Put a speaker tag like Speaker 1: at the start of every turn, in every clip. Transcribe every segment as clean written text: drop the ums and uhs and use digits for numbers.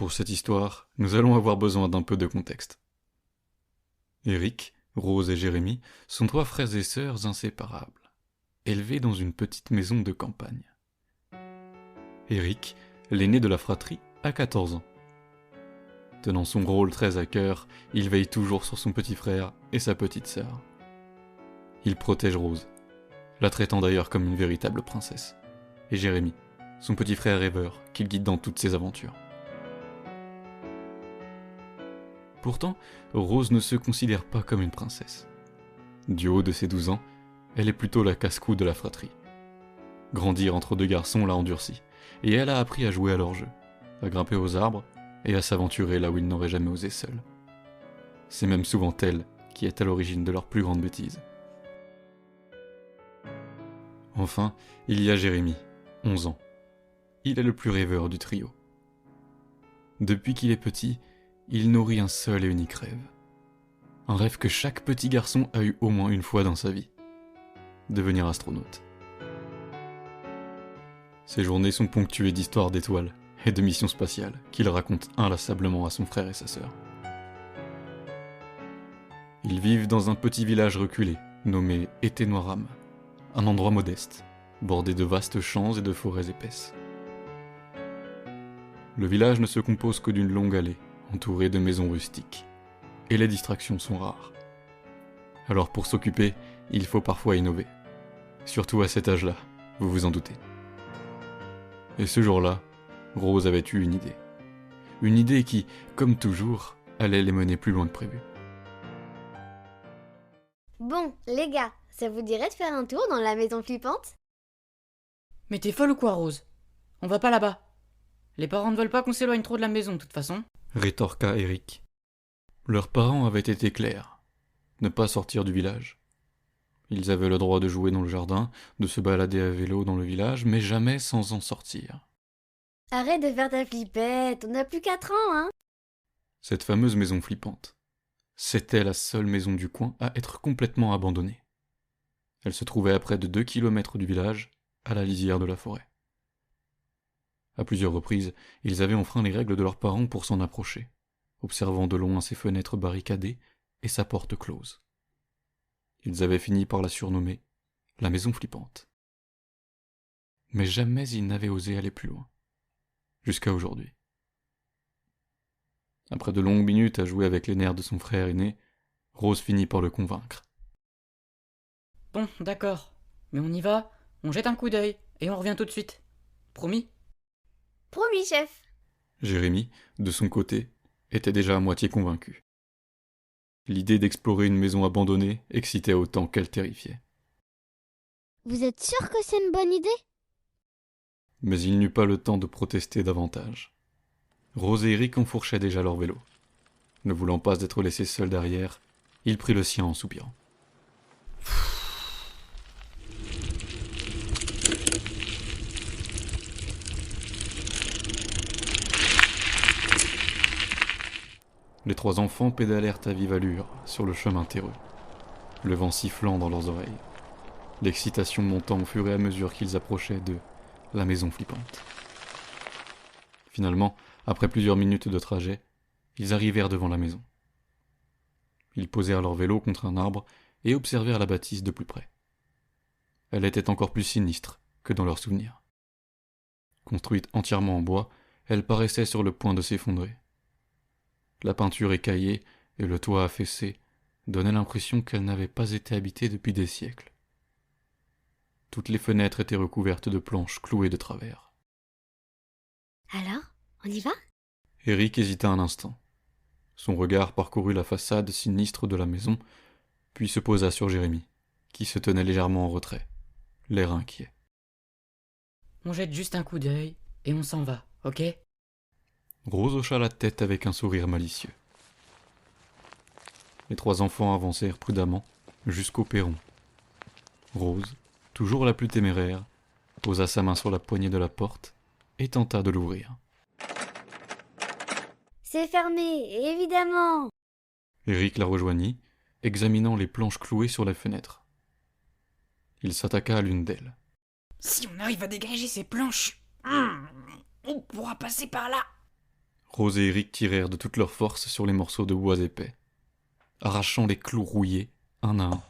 Speaker 1: Pour cette histoire, nous allons avoir besoin d'un peu de contexte. Eric, Rose et Jérémie sont trois frères et sœurs inséparables, élevés dans une petite maison de campagne. Eric, l'aîné de la fratrie, a 14 ans. Tenant son rôle très à cœur, il veille toujours sur son petit frère et sa petite sœur. Il protège Rose, la traitant d'ailleurs comme une véritable princesse, et Jérémie, son petit frère rêveur, qu'il guide dans toutes ses aventures. Pourtant, Rose ne se considère pas comme une princesse. Du haut de ses 12 ans, elle est plutôt la casse-cou de la fratrie. Grandir entre deux garçons l'a endurcie, et elle a appris à jouer à leur jeu, à grimper aux arbres et à s'aventurer là où ils n'auraient jamais osé seuls. C'est même souvent elle qui est à l'origine de leurs plus grandes bêtises. Enfin, il y a Jérémie, 11 ans. Il est le plus rêveur du trio. Depuis qu'il est petit, il nourrit un seul et unique rêve. Un rêve que chaque petit garçon a eu au moins une fois dans sa vie. Devenir astronaute. Ses journées sont ponctuées d'histoires d'étoiles et de missions spatiales qu'il raconte inlassablement à son frère et sa sœur. Ils vivent dans un petit village reculé, nommé Etenoiram, un endroit modeste, bordé de vastes champs et de forêts épaisses. Le village ne se compose que d'une longue allée, entourée de maisons rustiques, et les distractions sont rares. Alors pour s'occuper, il faut parfois innover. Surtout à cet âge-là, vous vous en doutez. Et ce jour-là, Rose avait eu une idée. Une idée qui, comme toujours, allait les mener plus loin que prévu.
Speaker 2: Bon, les gars, ça vous dirait de faire un tour dans la maison flippante?
Speaker 3: Mais t'es folle ou quoi, Rose? On va pas là-bas. Les parents ne veulent pas qu'on s'éloigne trop de la maison, de toute façon.
Speaker 1: Rétorqua Eric. Leurs parents avaient été clairs. Ne pas sortir du village. Ils avaient le droit de jouer dans le jardin, de se balader à vélo dans le village, mais jamais sans en sortir.
Speaker 2: Arrête de faire ta flippette, on n'a plus 4 ans, hein?
Speaker 1: Cette fameuse maison flippante. C'était la seule maison du coin à être complètement abandonnée. Elle se trouvait à près de 2 kilomètres du village, à la lisière de la forêt. À plusieurs reprises, ils avaient enfreint les règles de leurs parents pour s'en approcher, observant de loin ses fenêtres barricadées et sa porte close. Ils avaient fini par la surnommer la maison flippante. Mais jamais ils n'avaient osé aller plus loin, jusqu'à aujourd'hui. Après de longues minutes à jouer avec les nerfs de son frère aîné, Rose finit par le convaincre.
Speaker 3: Bon, d'accord. Mais on y va, on jette un coup d'œil, et on revient tout de suite. Promis?
Speaker 2: Promis, chef.
Speaker 1: Jérémie, de son côté, était déjà à moitié convaincu. L'idée d'explorer une maison abandonnée excitait autant qu'elle terrifiait.
Speaker 4: Vous êtes sûr que c'est une bonne idée?
Speaker 1: Mais il n'eut pas le temps de protester davantage. Rose et Eric enfourchaient déjà leur vélo. Ne voulant pas être laissés seuls derrière, il prit le sien en soupirant. Les trois enfants pédalèrent à vive allure sur le chemin terreux, le vent sifflant dans leurs oreilles, l'excitation montant au fur et à mesure qu'ils approchaient de la maison flippante. Finalement, après plusieurs minutes de trajet, ils arrivèrent devant la maison. Ils posèrent leur vélo contre un arbre et observèrent la bâtisse de plus près. Elle était encore plus sinistre que dans leurs souvenirs. Construite entièrement en bois, elle paraissait sur le point de s'effondrer. La peinture écaillée et le toit affaissé donnaient l'impression qu'elle n'avait pas été habitée depuis des siècles. Toutes les fenêtres étaient recouvertes de planches clouées de travers.
Speaker 2: Alors, on y va?
Speaker 1: Eric hésita un instant. Son regard parcourut la façade sinistre de la maison, puis se posa sur Jérémie, qui se tenait légèrement en retrait, l'air inquiet.
Speaker 3: On jette juste un coup d'œil, et on s'en va, ok?
Speaker 1: Rose hocha la tête avec un sourire malicieux. Les trois enfants avancèrent prudemment jusqu'au perron. Rose, toujours la plus téméraire, posa sa main sur la poignée de la porte et tenta de l'ouvrir.
Speaker 2: C'est fermé, évidemment.
Speaker 1: Eric la rejoignit, examinant les planches clouées sur la fenêtre. Il s'attaqua à l'une d'elles.
Speaker 3: Si on arrive à dégager ces planches, on pourra passer par là.
Speaker 1: Rose et Eric tirèrent de toute leur force sur les morceaux de bois épais, arrachant les clous rouillés, un à un.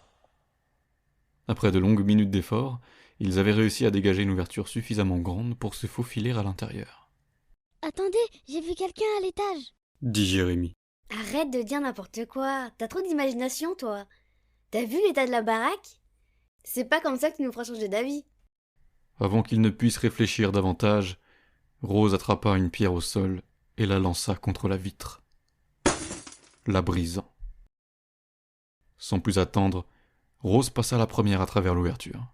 Speaker 1: Après de longues minutes d'effort, ils avaient réussi à dégager une ouverture suffisamment grande pour se faufiler à l'intérieur.
Speaker 4: Attendez, j'ai vu quelqu'un à l'étage.
Speaker 1: Dit Jérémie.
Speaker 2: Arrête de dire n'importe quoi. T'as trop d'imagination, toi. T'as vu l'état de la baraque? C'est pas comme ça que tu nous feras changer d'avis.
Speaker 1: Avant qu'ils ne puissent réfléchir davantage, Rose attrapa une pierre au sol et la lança contre la vitre, la brisant. Sans plus attendre, Rose passa la première à travers l'ouverture.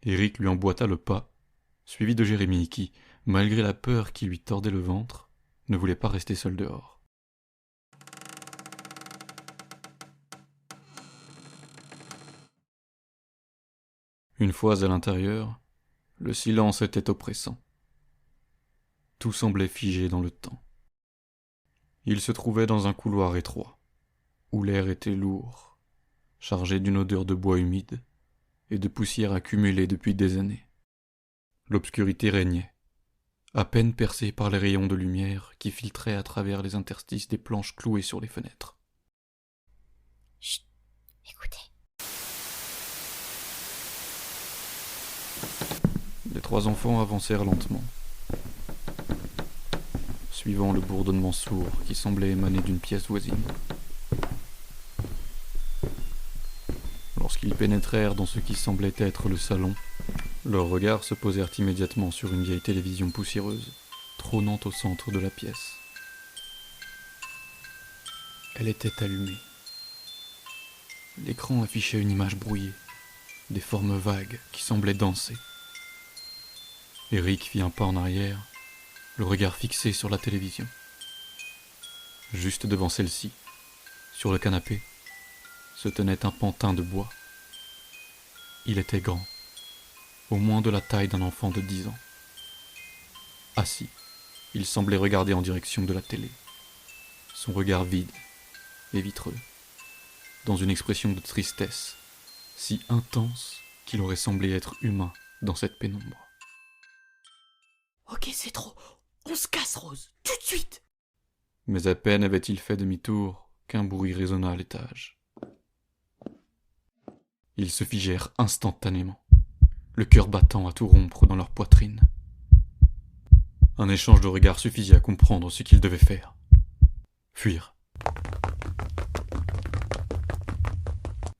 Speaker 1: Eric lui emboîta le pas, suivi de Jérémie qui, malgré la peur qui lui tordait le ventre, ne voulait pas rester seul dehors. Une fois à l'intérieur, le silence était oppressant. Tout semblait figé dans le temps. Il se trouvait dans un couloir étroit, où l'air était lourd, chargé d'une odeur de bois humide et de poussière accumulée depuis des années. L'obscurité régnait, à peine percée par les rayons de lumière qui filtraient à travers les interstices des planches clouées sur les fenêtres.
Speaker 2: Chut, écoutez.
Speaker 1: Les trois enfants avancèrent lentement, suivant le bourdonnement sourd qui semblait émaner d'une pièce voisine. Lorsqu'ils pénétrèrent dans ce qui semblait être le salon, leurs regards se posèrent immédiatement sur une vieille télévision poussiéreuse, trônant au centre de la pièce. Elle était allumée. L'écran affichait une image brouillée, des formes vagues qui semblaient danser. Eric fit un pas en arrière, le regard fixé sur la télévision. Juste devant celle-ci, sur le canapé, se tenait un pantin de bois. Il était grand, au moins de la taille d'un enfant de 10 ans. Assis, il semblait regarder en direction de la télé, son regard vide et vitreux, dans une expression de tristesse, si intense qu'il aurait semblé être humain dans cette pénombre.
Speaker 3: Ok, c'est trop. On se casse, Rose. Tout de suite.
Speaker 1: Mais à peine avait-il fait demi-tour qu'un bruit résonna à l'étage. Ils se figèrent instantanément, le cœur battant à tout rompre dans leur poitrine. Un échange de regards suffisait à comprendre ce qu'ils devaient faire. Fuir.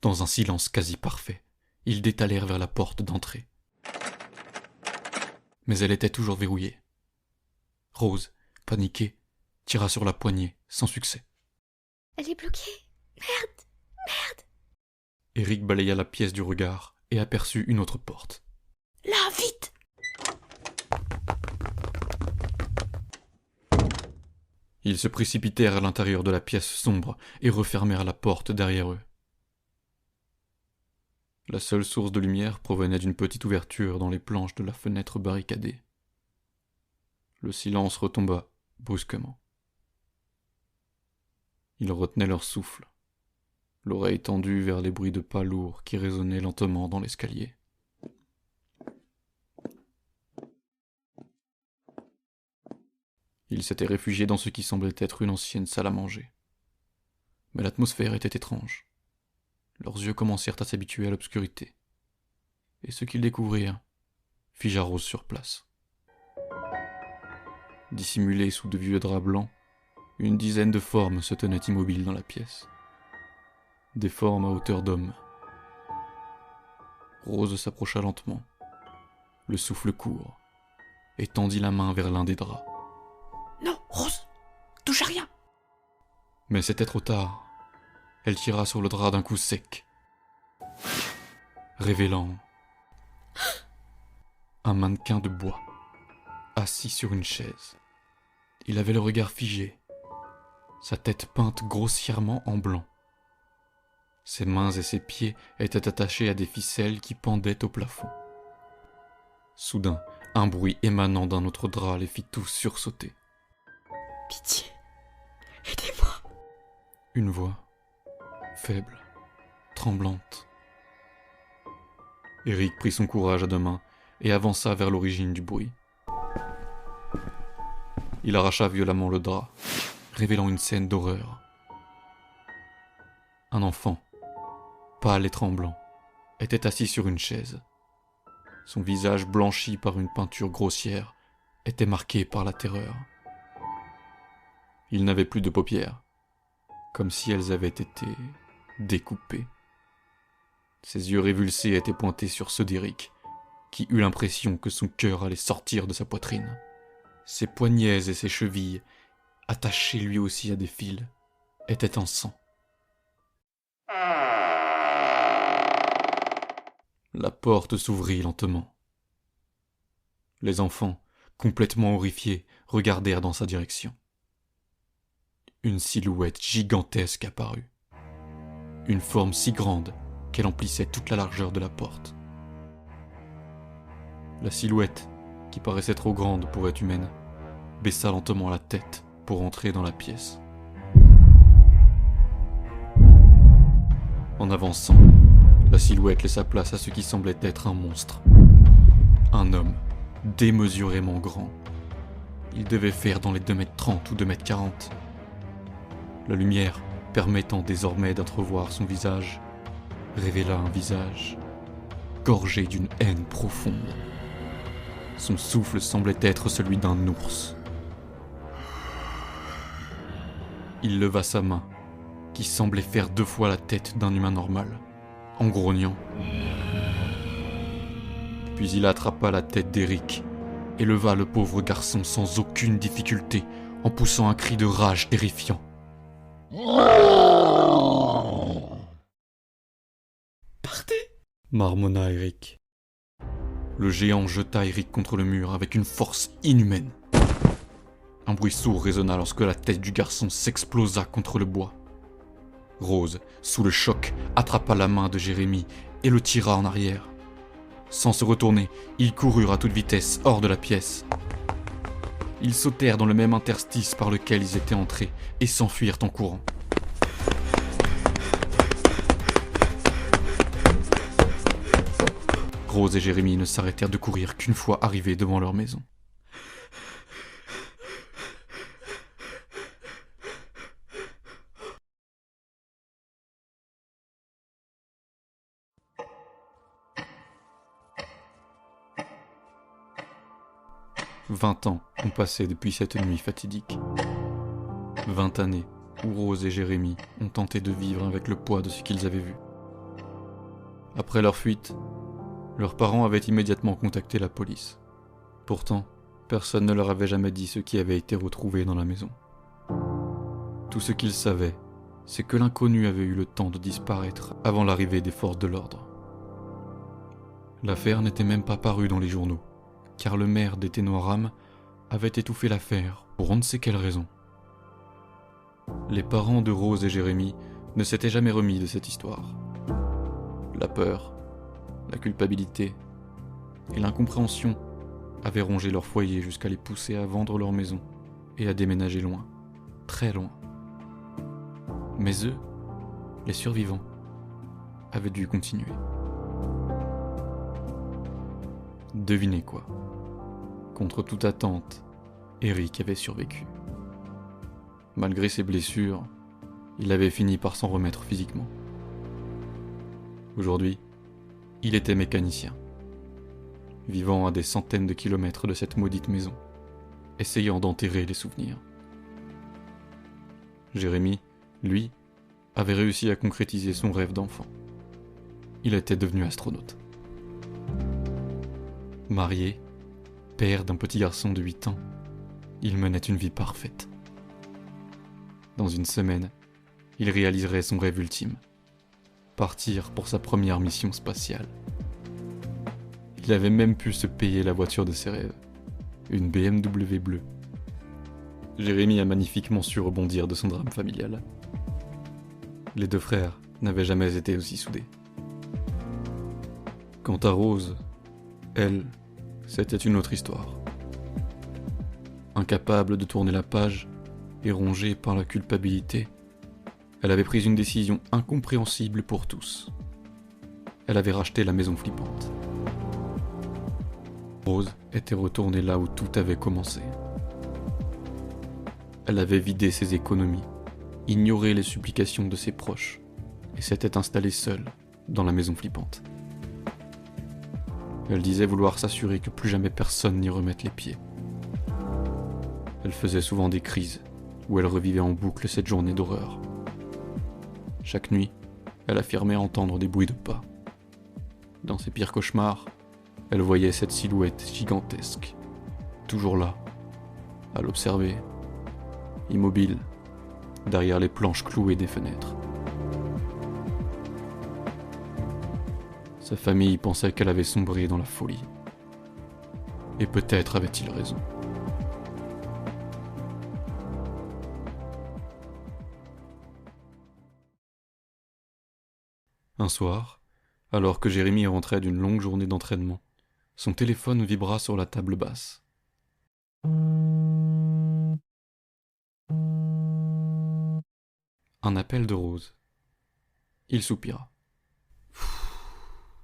Speaker 1: Dans un silence quasi parfait, ils détalèrent vers la porte d'entrée. Mais elle était toujours verrouillée. Rose, paniquée, tira sur la poignée, sans succès.
Speaker 2: Elle est bloquée. Merde.
Speaker 1: Eric balaya la pièce du regard et aperçut une autre porte.
Speaker 3: Là, vite.
Speaker 1: Ils se précipitèrent à l'intérieur de la pièce sombre et refermèrent la porte derrière eux. La seule source de lumière provenait d'une petite ouverture dans les planches de la fenêtre barricadée. Le silence retomba brusquement. Ils retenaient leur souffle, l'oreille tendue vers les bruits de pas lourds qui résonnaient lentement dans l'escalier. Ils s'étaient réfugiés dans ce qui semblait être une ancienne salle à manger. Mais l'atmosphère était étrange. Leurs yeux commencèrent à s'habituer à l'obscurité. Et ce qu'ils découvrirent figea Rose sur place. Dissimulés sous de vieux draps blancs, une dizaine de formes se tenaient immobiles dans la pièce. Des formes à hauteur d'homme. Rose s'approcha lentement, le souffle court, et tendit la main vers l'un des draps.
Speaker 3: Non, Rose, touche à rien.
Speaker 1: Mais c'était trop tard. Elle tira sur le drap d'un coup sec, révélant un mannequin de bois, assis sur une chaise. Il avait le regard figé, sa tête peinte grossièrement en blanc. Ses mains et ses pieds étaient attachés à des ficelles qui pendaient au plafond. Soudain, un bruit émanant d'un autre drap les fit tous sursauter.
Speaker 3: Pitié, aidez-moi.
Speaker 1: Une voix, faible, tremblante. Eric prit son courage à deux mains et avança vers l'origine du bruit. Il arracha violemment le drap, révélant une scène d'horreur. Un enfant, pâle et tremblant, était assis sur une chaise. Son visage blanchi par une peinture grossière était marqué par la terreur. Il n'avait plus de paupières, comme si elles avaient été découpées. Ses yeux révulsés étaient pointés sur ceux d'Eric, qui eut l'impression que son cœur allait sortir de sa poitrine. Ses poignets et ses chevilles, attachés lui aussi à des fils, étaient en sang. La porte s'ouvrit lentement. Les enfants, complètement horrifiés, regardèrent dans sa direction. Une silhouette gigantesque apparut. Une forme si grande qu'elle emplissait toute la largeur de la porte. La silhouette, qui paraissait trop grande pour être humaine, baissa lentement la tête pour entrer dans la pièce. En avançant, la silhouette laissa place à ce qui semblait être un monstre. Un homme, démesurément grand. Il devait faire dans les 2,30 m ou 2,40 m. La lumière, permettant désormais d'entrevoir son visage, révéla un visage gorgé d'une haine profonde. Son souffle semblait être celui d'un ours. Il leva sa main, qui semblait faire 2 fois la tête d'un humain normal, en grognant. Puis il attrapa la tête d'Eric et leva le pauvre garçon sans aucune difficulté, en poussant un cri de rage terrifiant.
Speaker 3: Partez!
Speaker 1: Marmonna Eric. Le géant jeta Eric contre le mur avec une force inhumaine. Un bruit sourd résonna lorsque la tête du garçon s'explosa contre le bois. Rose, sous le choc, attrapa la main de Jérémie et le tira en arrière. Sans se retourner, ils coururent à toute vitesse hors de la pièce. Ils sautèrent dans le même interstice par lequel ils étaient entrés et s'enfuirent en courant. Rose et Jérémie ne s'arrêtèrent de courir qu'une fois arrivés devant leur maison. « 20 ans ont passé depuis cette nuit fatidique. 20 années où Rose et Jérémie ont tenté de vivre avec le poids de ce qu'ils avaient vu. Après leur fuite, leurs parents avaient immédiatement contacté la police. Pourtant, personne ne leur avait jamais dit ce qui avait été retrouvé dans la maison. Tout ce qu'ils savaient, c'est que l'inconnu avait eu le temps de disparaître avant l'arrivée des forces de l'ordre. L'affaire n'était même pas parue dans les journaux, car le maire d'Etenoram avait étouffé l'affaire pour on ne sait quelle raison. Les parents de Rose et Jérémie ne s'étaient jamais remis de cette histoire. La peur, la culpabilité et l'incompréhension avaient rongé leur foyer jusqu'à les pousser à vendre leur maison et à déménager loin, très loin. Mais eux, les survivants, avaient dû continuer. Devinez quoi? Contre toute attente, Eric avait survécu. Malgré ses blessures, il avait fini par s'en remettre physiquement. Aujourd'hui, il était mécanicien, vivant à des centaines de kilomètres de cette maudite maison, essayant d'enterrer les souvenirs. Jérémie, lui, avait réussi à concrétiser son rêve d'enfant. Il était devenu astronaute. Marié, père d'un petit garçon de 8 ans, il menait une vie parfaite. Dans une semaine, il réaliserait son rêve ultime, partir pour sa première mission spatiale. Il avait même pu se payer la voiture de ses rêves, une BMW bleue. Jérémie a magnifiquement su rebondir de son drame familial. Les 2 frères n'avaient jamais été aussi soudés. Quant à Rose, elle, c'était une autre histoire. Incapable de tourner la page et rongée par la culpabilité, elle avait pris une décision incompréhensible pour tous. Elle avait racheté la maison flippante. Rose était retournée là où tout avait commencé. elle avait vidé ses économies, ignoré les supplications de ses proches, et s'était installée seule dans la maison flippante. Elle disait vouloir s'assurer que plus jamais personne n'y remette les pieds. Elle faisait souvent des crises, où elle revivait en boucle cette journée d'horreur. Chaque nuit, elle affirmait entendre des bruits de pas. Dans ses pires cauchemars, elle voyait cette silhouette gigantesque, toujours là, à l'observer, immobile, derrière les planches clouées des fenêtres. Sa famille pensait qu'elle avait sombré dans la folie. Et peut-être avait-il raison. Un soir, alors que Jérémy rentrait d'une longue journée d'entraînement, son téléphone vibra sur la table basse. Un appel de Rose. Il soupira.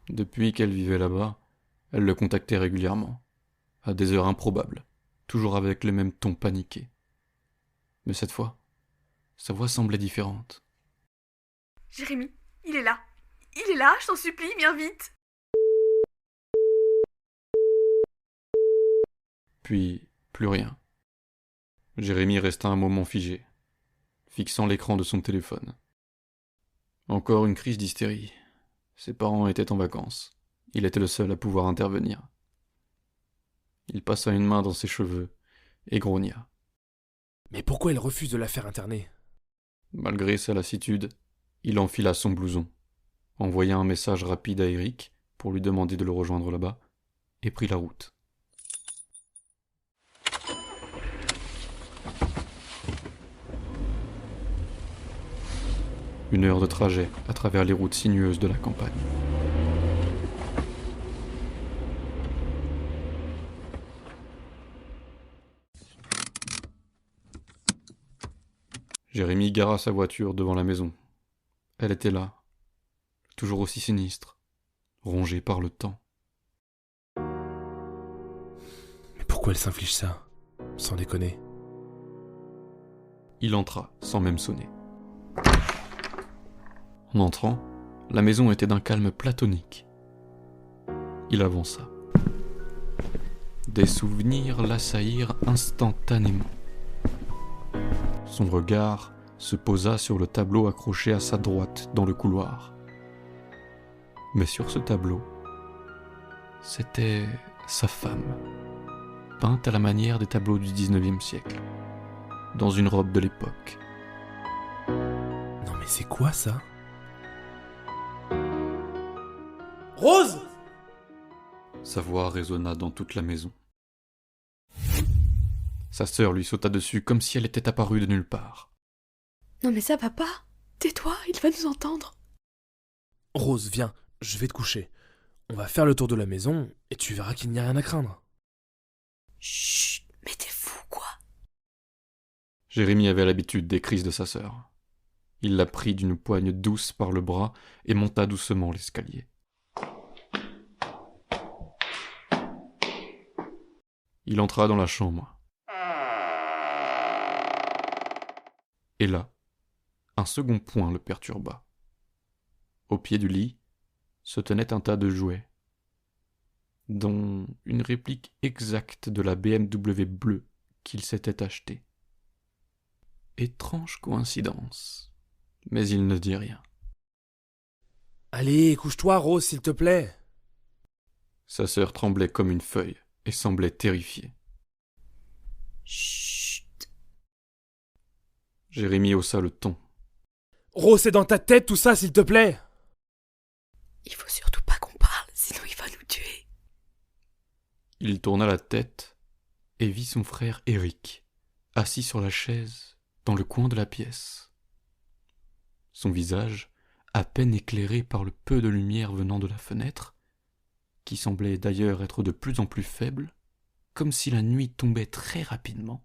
Speaker 1: Depuis qu'elle vivait là-bas, elle le contactait régulièrement, à des heures improbables, toujours avec le même ton paniqué. Mais cette fois, sa voix semblait différente.
Speaker 5: Jérémy, il est là. Il est là, je t'en supplie, viens vite.
Speaker 1: Puis, plus rien. Jérémy resta un moment figé, fixant l'écran de son téléphone. Encore une crise d'hystérie. Ses parents étaient en vacances. Il était le seul à pouvoir intervenir. Il passa une main dans ses cheveux et grogna.
Speaker 6: Mais pourquoi elle refuse de la faire interner?
Speaker 1: Malgré sa lassitude, il enfila son blouson, envoya un message rapide à Eric pour lui demander de le rejoindre là-bas, et prit la route. Une heure de trajet à travers les routes sinueuses de la campagne. Jérémy gara sa voiture devant la maison. Elle était là, toujours aussi sinistre, rongée par le temps.
Speaker 6: Mais pourquoi elle s'inflige ça? Sans déconner.
Speaker 1: Il entra, sans même sonner. En entrant, la maison était d'un calme platonique. Il avança. Des souvenirs l'assaillirent instantanément. Son regard se posa sur le tableau accroché à sa droite dans le couloir. Mais sur ce tableau, c'était sa femme, peinte à la manière des tableaux du 19e siècle, dans une robe de l'époque.
Speaker 6: Non mais c'est quoi ça? Rose!
Speaker 1: Sa voix résonna dans toute la maison. Sa sœur lui sauta dessus comme si elle était apparue de nulle part.
Speaker 5: Non mais ça, papa, tais-toi, il va nous entendre.
Speaker 6: Rose, viens, je vais te coucher. On va faire le tour de la maison et tu verras qu'il n'y a rien à craindre.
Speaker 5: Chut, mais t'es fou, quoi.
Speaker 1: Jérémy avait l'habitude des crises de sa sœur. Il la prit d'une poigne douce par le bras et monta doucement l'escalier. Il entra dans la chambre. Et là, un second point le perturba. Au pied du lit se tenait un tas de jouets, dont une réplique exacte de la BMW bleue qu'il s'était achetée. Étrange coïncidence, mais il ne dit rien.
Speaker 6: Allez, couche-toi, Rose, s'il te plaît.
Speaker 1: Sa sœur tremblait comme une feuille et semblait terrifiée.
Speaker 5: Chut.
Speaker 1: Jérémy haussa le ton.
Speaker 6: Rose, c'est dans ta tête tout ça, s'il te plaît.
Speaker 5: Il faut surtout pas qu'on parle, sinon il va nous tuer.
Speaker 1: Il tourna la tête et vit son frère Eric, assis sur la chaise dans le coin de la pièce. Son visage, à peine éclairé par le peu de lumière venant de la fenêtre, qui semblait d'ailleurs être de plus en plus faible, comme si la nuit tombait très rapidement.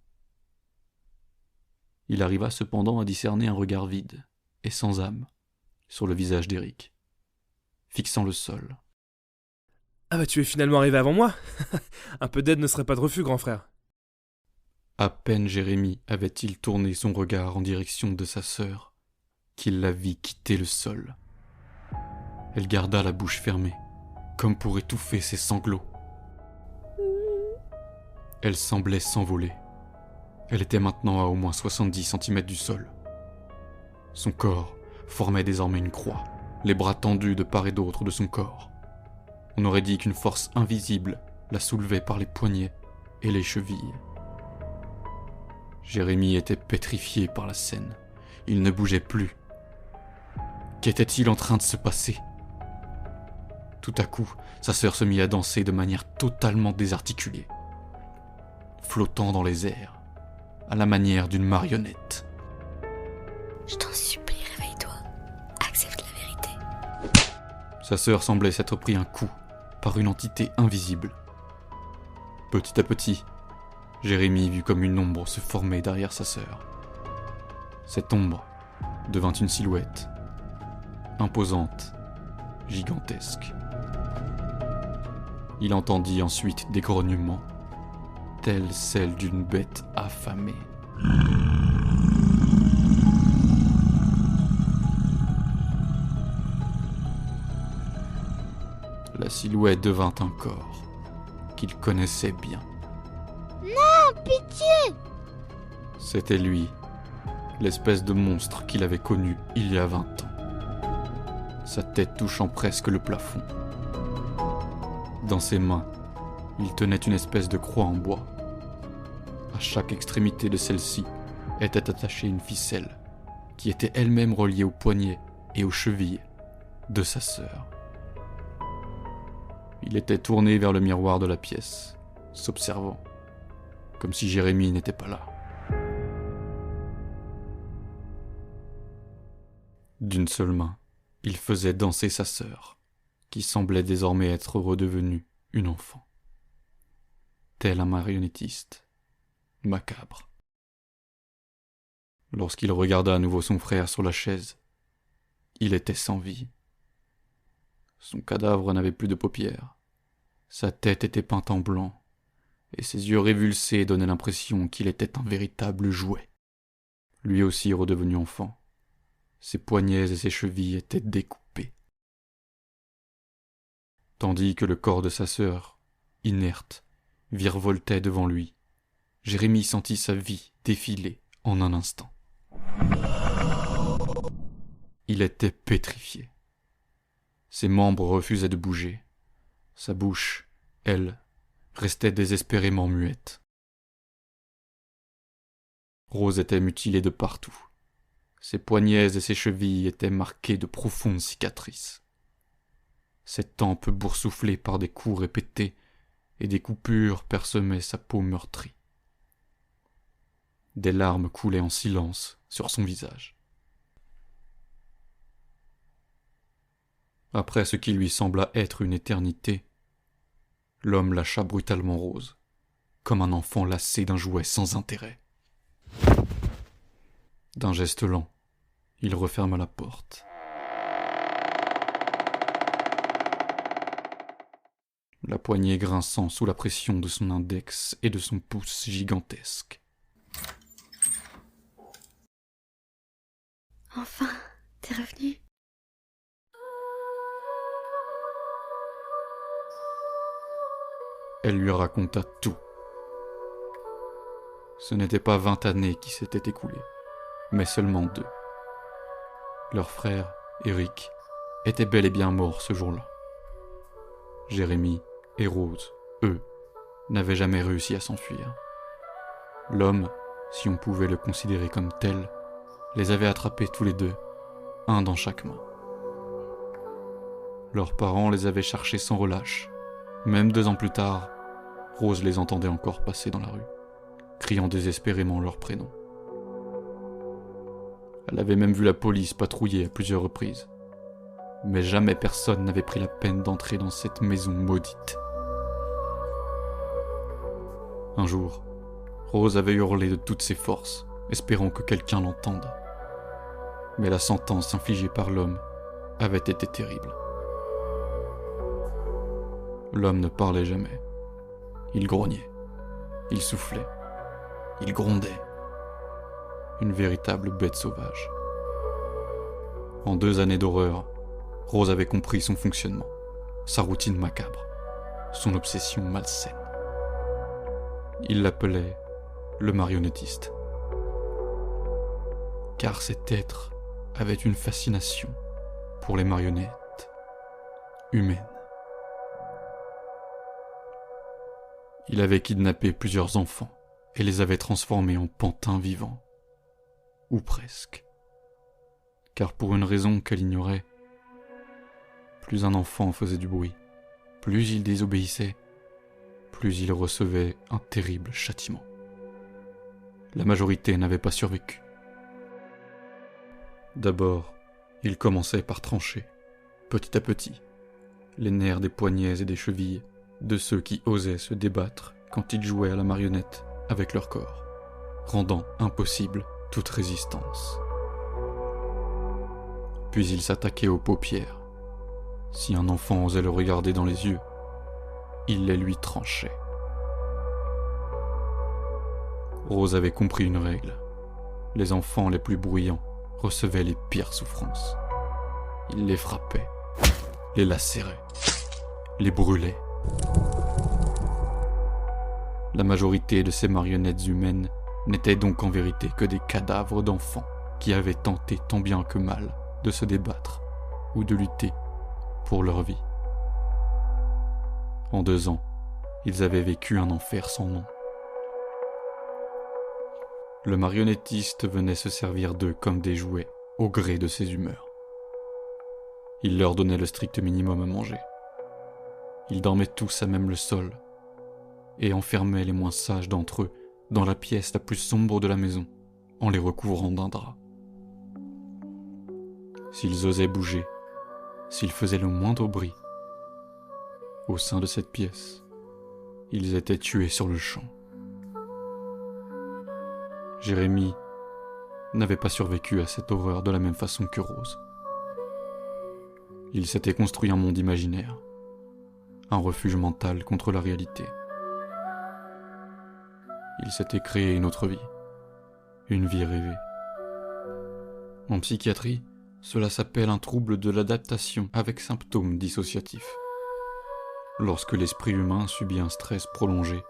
Speaker 1: Il arriva cependant à discerner un regard vide et sans âme sur le visage d'Eric, fixant le sol.
Speaker 6: Ah bah tu es finalement arrivé avant moi. Un peu d'aide ne serait pas de refus, grand frère.
Speaker 1: À peine Jérémie avait-il tourné son regard en direction de sa sœur, qu'il la vit quitter le sol. Elle garda la bouche fermée, comme pour étouffer ses sanglots. Elle semblait s'envoler. Elle était maintenant à au moins 70 cm du sol. Son corps formait désormais une croix, les bras tendus de part et d'autre de son corps. On aurait dit qu'une force invisible la soulevait par les poignets et les chevilles. Jérémie était pétrifié par la scène. Il ne bougeait plus. Qu'était-il en train de se passer ? Tout à coup, sa sœur se mit à danser de manière totalement désarticulée, flottant dans les airs, à la manière d'une marionnette.
Speaker 2: Je t'en supplie, réveille-toi. Accepte la vérité.
Speaker 1: Sa sœur semblait s'être pris un coup par une entité invisible. Petit à petit, Jérémie vit comme une ombre se former derrière sa sœur. Cette ombre devint une silhouette, imposante, gigantesque. Il entendit ensuite des grognements, tels celles d'une bête affamée. La silhouette devint un corps qu'il connaissait bien.
Speaker 4: Pitié!
Speaker 1: C'était lui, l'espèce de monstre qu'il avait connu il y a 20 ans. Sa tête touchant presque le plafond. Dans ses mains, il tenait une espèce de croix en bois. À chaque extrémité de celle-ci était attachée une ficelle, qui était elle-même reliée aux poignets et aux chevilles de sa sœur. Il était tourné vers le miroir de la pièce, s'observant, comme si Jérémie n'était pas là. D'une seule main, il faisait danser sa sœur, qui semblait désormais être redevenue une enfant. Tel un marionnettiste, macabre. Lorsqu'il regarda à nouveau son frère sur la chaise, il était sans vie. Son cadavre n'avait plus de paupières. Sa tête était peinte en blanc, et ses yeux révulsés donnaient l'impression qu'il était un véritable jouet. Lui aussi redevenu enfant, ses poignets et ses chevilles étaient découpés. Tandis que le corps de sa sœur, inerte, virevoltait devant lui, Jérémie sentit sa vie défiler en un instant. Il était pétrifié. Ses membres refusaient de bouger. Sa bouche, elle, restait désespérément muette. Rose était mutilée de partout. Ses poignets et ses chevilles étaient marqués de profondes cicatrices. Ses tempes boursouflées par des coups répétés et des coupures parsemaient sa peau meurtrie. Des larmes coulaient en silence sur son visage. Après ce qui lui sembla être une éternité, l'homme lâcha brutalement Rose, comme un enfant lassé d'un jouet sans intérêt. D'un geste lent, il referma la porte. La poignée grinçant sous la pression de son index et de son pouce gigantesque.
Speaker 2: Enfin, t'es revenu.
Speaker 1: Elle lui raconta tout. Ce n'était pas 20 années qui s'étaient écoulées, mais seulement 2. Leur frère, Eric, était bel et bien mort ce jour-là. Jérémie et Rose, eux, n'avaient jamais réussi à s'enfuir. L'homme, si on pouvait le considérer comme tel, les avait attrapés tous les 2, un dans chaque main. Leurs parents les avaient cherchés sans relâche. Même 2 ans plus tard, Rose les entendait encore passer dans la rue, criant désespérément leur prénom. Elle avait même vu la police patrouiller à plusieurs reprises. Mais jamais personne n'avait pris la peine d'entrer dans cette maison maudite. Un jour, Rose avait hurlé de toutes ses forces, espérant que quelqu'un l'entende. Mais la sentence infligée par l'homme avait été terrible. L'homme ne parlait jamais. Il grognait. Il soufflait. Il grondait. Une véritable bête sauvage. En 2 années d'horreur, Rose avait compris son fonctionnement, sa routine macabre, son obsession malsaine. Il l'appelait le marionnettiste. Car cet être avait une fascination pour les marionnettes humaines. Il avait kidnappé plusieurs enfants et les avait transformés en pantins vivants. Ou presque. Car pour une raison qu'elle ignorait, plus un enfant faisait du bruit, plus il désobéissait, plus il recevait un terrible châtiment. La majorité n'avait pas survécu. D'abord, il commençait par trancher, petit à petit, les nerfs des poignets et des chevilles de ceux qui osaient se débattre quand ils jouaient à la marionnette avec leur corps, rendant impossible toute résistance. Puis il s'attaquait aux paupières. Si un enfant osait le regarder dans les yeux, il les lui tranchait. Rose avait compris une règle. Les enfants les plus bruyants recevaient les pires souffrances. Il les frappait, les lacérait, les brûlait. La majorité de ces marionnettes humaines n'étaient donc en vérité que des cadavres d'enfants qui avaient tenté tant bien que mal de se débattre ou de lutter pour leur vie. En 2 ans, ils avaient vécu un enfer sans nom. Le marionnettiste venait se servir d'eux comme des jouets au gré de ses humeurs. Il leur donnait le strict minimum à manger. Ils dormaient tous à même le sol et enfermait les moins sages d'entre eux dans la pièce la plus sombre de la maison, en les recouvrant d'un drap. S'ils osaient bouger, s'ils faisaient le moindre bruit, au sein de cette pièce, ils étaient tués sur le champ. Jérémie n'avait pas survécu à cette horreur de la même façon que Rose. Il s'était construit un monde imaginaire, un refuge mental contre la réalité. Il s'était créé une autre vie, une vie rêvée. En psychiatrie, cela s'appelle un trouble de l'adaptation avec symptômes dissociatifs. Lorsque l'esprit humain subit un stress prolongé,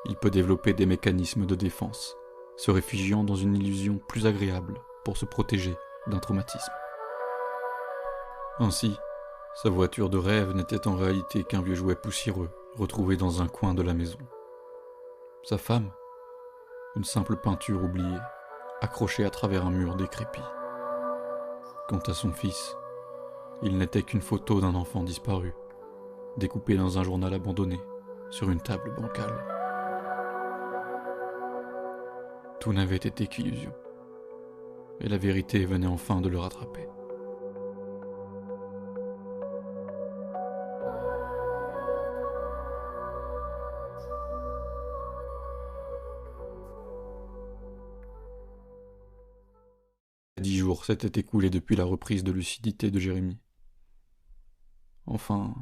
Speaker 1: il peut développer des mécanismes de défense, se réfugiant dans une illusion plus agréable pour se protéger d'un traumatisme. Ainsi, sa voiture de rêve n'était en réalité qu'un vieux jouet poussiéreux retrouvé dans un coin de la maison. Sa femme, une simple peinture oubliée, accrochée à travers un mur décrépit. Quant à son fils, il n'était qu'une photo d'un enfant disparu, découpé dans un journal abandonné, sur une table bancale. Tout n'avait été qu'illusion, et la vérité venait enfin de le rattraper. Dix jours s'étaient écoulés depuis la reprise de lucidité de Jérémie. Enfin,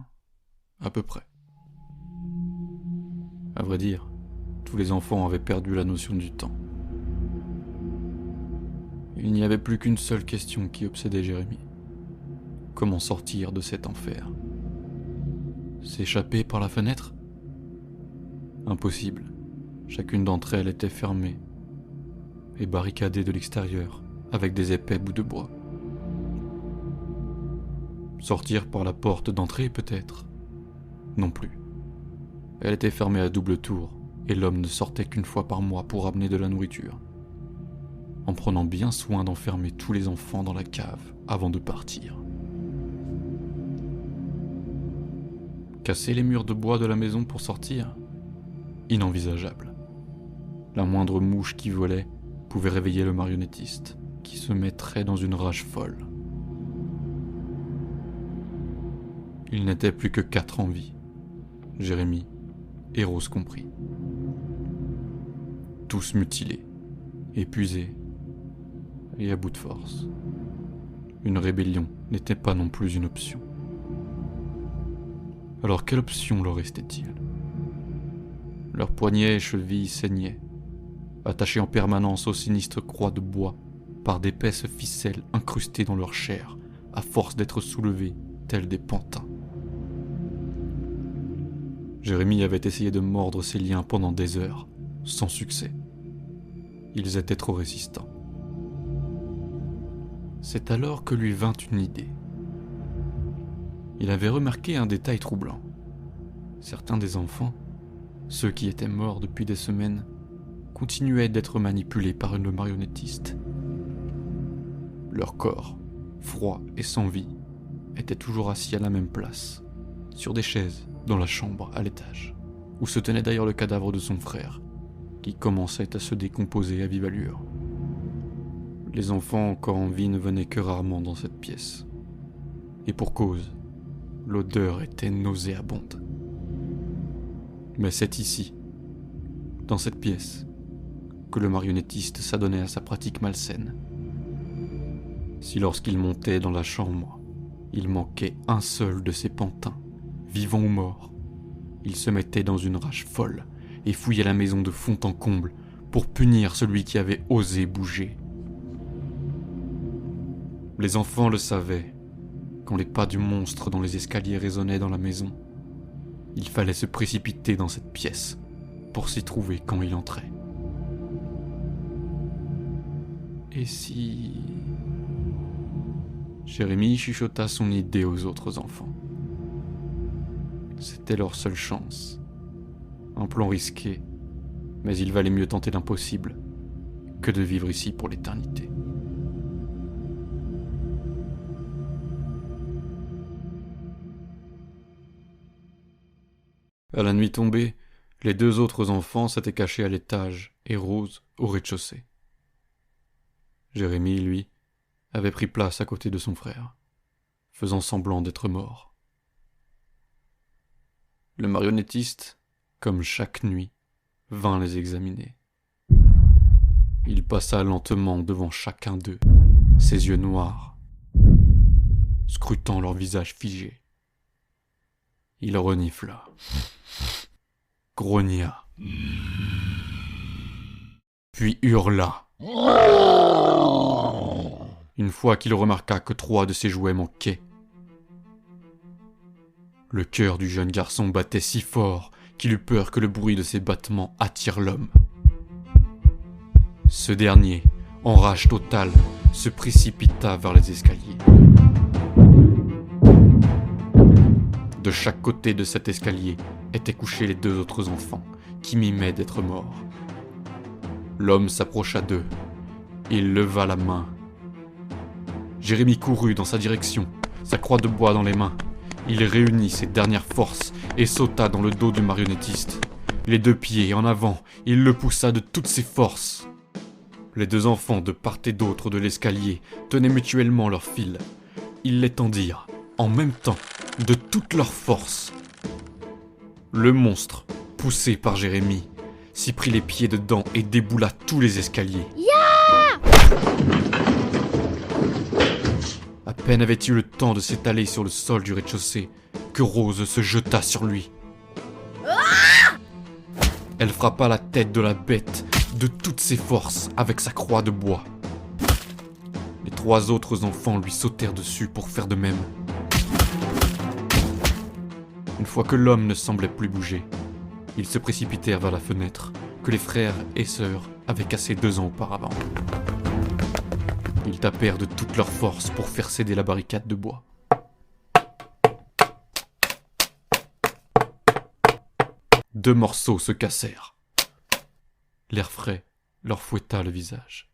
Speaker 1: à peu près. À vrai dire, tous les enfants avaient perdu la notion du temps. Il n'y avait plus qu'une seule question qui obsédait Jérémie. Comment sortir de cet enfer? S'échapper par la fenêtre? Impossible. Chacune d'entre elles était fermée et barricadée de l'extérieur avec des épais bouts de bois. Sortir par la porte d'entrée peut-être? Non plus. Elle était fermée à double tour et l'homme ne sortait qu'une fois par mois pour amener de la nourriture, en prenant bien soin d'enfermer tous les enfants dans la cave avant de partir. Casser les murs de bois de la maison pour sortir? Inenvisageable. La moindre mouche qui volait pouvait réveiller le marionnettiste, qui se mettrait dans une rage folle. Il n'était plus que 4 en vie, Jérémie et Rose compris. Tous mutilés, épuisés et à bout de force. Une rébellion n'était pas non plus une option. Alors quelle option leur restait-il? Leurs poignets et chevilles saignaient. attachés en permanence aux sinistres croix de bois par d'épaisses ficelles incrustées dans leur chair, à force d'être soulevés tels des pantins. Jérémie avait essayé de mordre ces liens pendant des heures, sans succès. Ils étaient trop résistants. C'est alors que lui vint une idée. Il avait remarqué un détail troublant. Certains des enfants, ceux qui étaient morts depuis des semaines, continuaient d'être manipulés par une marionnettiste. Leur corps, froid et sans vie, était toujours assis à la même place, sur des chaises dans la chambre à l'étage, où se tenait d'ailleurs le cadavre de son frère, qui commençait à se décomposer à vive allure. Les enfants encore en vie ne venaient que rarement dans cette pièce. Et pour cause, l'odeur était nauséabonde. Mais c'est ici, dans cette pièce, que le marionnettiste s'adonnait à sa pratique malsaine. Si lorsqu'il montait dans la chambre, il manquait un seul de ses pantins, vivant ou mort, il se mettait dans une rage folle et fouillait la maison de fond en comble pour punir celui qui avait osé bouger. Les enfants le savaient, quand les pas du monstre dans les escaliers résonnaient dans la maison, il fallait se précipiter dans cette pièce pour s'y trouver quand il entrait. Et si... Jérémie chuchota son idée aux autres enfants. C'était leur seule chance. Un plan risqué, mais il valait mieux tenter l'impossible que de vivre ici pour l'éternité. À la nuit tombée, les deux autres enfants s'étaient cachés à l'étage et Rose au rez-de-chaussée. Jérémie, lui, avait pris place à côté de son frère, faisant semblant d'être mort. Le marionnettiste, comme chaque nuit, vint les examiner. Il passa lentement devant chacun d'eux, ses yeux noirs, scrutant leur visage figé. Il renifla, grogna, puis hurla. Une fois qu'il remarqua que 3 de ses jouets manquaient, le cœur du jeune garçon battait si fort qu'il eut peur que le bruit de ses battements attire l'homme. Ce dernier, en rage totale, se précipita vers les escaliers. De chaque côté de cet escalier étaient couchés les 2 autres enfants, qui mimaient d'être morts. L'homme s'approcha d'eux. Il leva la main. Jérémie courut dans sa direction, sa croix de bois dans les mains. Il réunit ses dernières forces et sauta dans le dos du marionnettiste. Les 2 pieds en avant, il le poussa de toutes ses forces. Les 2 enfants de part et d'autre de l'escalier tenaient mutuellement leurs fils. Ils les tendirent, en même temps, de toute leur force. Le monstre, poussé par Jérémie, s'y prit les pieds dedans et déboula tous les escaliers. À peine avait-il eu le temps de s'étaler sur le sol du rez-de-chaussée que Rose se jeta sur lui. Elle frappa la tête de la bête de toutes ses forces avec sa croix de bois. Les 3 autres enfants lui sautèrent dessus pour faire de même. Une fois que l'homme ne semblait plus bouger, ils se précipitèrent vers la fenêtre que les frères et sœurs avaient cassée 2 ans auparavant. Ils tapèrent de toute leur force pour faire céder la barricade de bois. Deux morceaux se cassèrent. L'air frais leur fouetta le visage.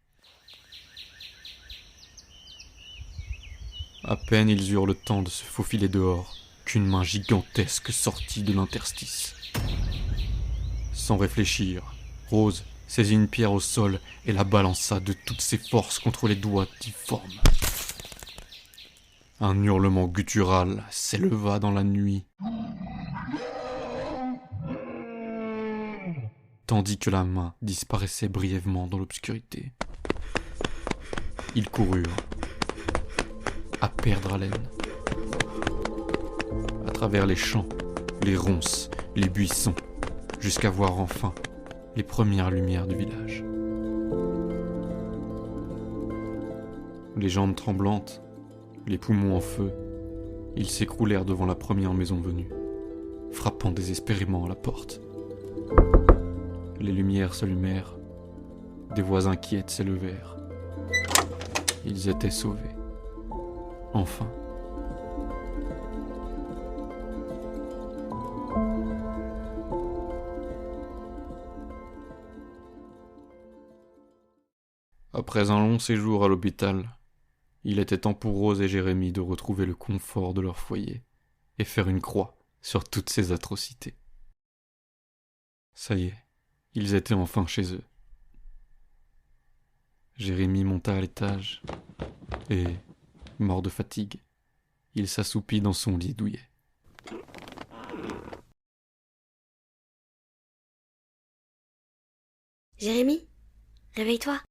Speaker 1: À peine ils eurent le temps de se faufiler dehors qu'une main gigantesque sortit de l'interstice. Sans réfléchir, Rose saisit une pierre au sol et la balança de toutes ses forces contre les doigts difformes. Un hurlement guttural s'éleva dans la nuit, tandis que la main disparaissait brièvement dans l'obscurité. Ils coururent, à perdre haleine, à travers les champs, les ronces, les buissons, jusqu'à voir enfin les premières lumières du village. Les jambes tremblantes, les poumons en feu, ils s'écroulèrent devant la première maison venue, frappant désespérément à la porte. Les lumières s'allumèrent, des voix inquiètes s'élevèrent. Ils étaient sauvés. Enfin. Après un long séjour à l'hôpital, il était temps pour Rose et Jérémie de retrouver le confort de leur foyer et faire une croix sur toutes ces atrocités. Ça y est, ils étaient enfin chez eux. Jérémie monta à l'étage et, mort de fatigue, il s'assoupit dans son lit douillet.
Speaker 2: Jérémie, réveille-toi.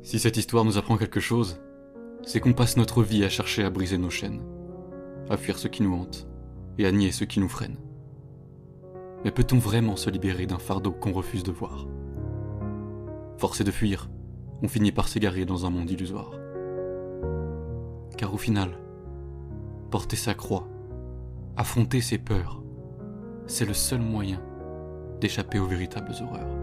Speaker 1: Si cette histoire nous apprend quelque chose, c'est qu'on passe notre vie à chercher à briser nos chaînes, à fuir ce qui nous hante et à nier ce qui nous freine. Mais peut-on vraiment se libérer d'un fardeau qu'on refuse de voir ? Forcé de fuir, on finit par s'égarer dans un monde illusoire. Car au final, porter sa croix, affronter ses peurs, c'est le seul moyen d'échapper aux véritables horreurs.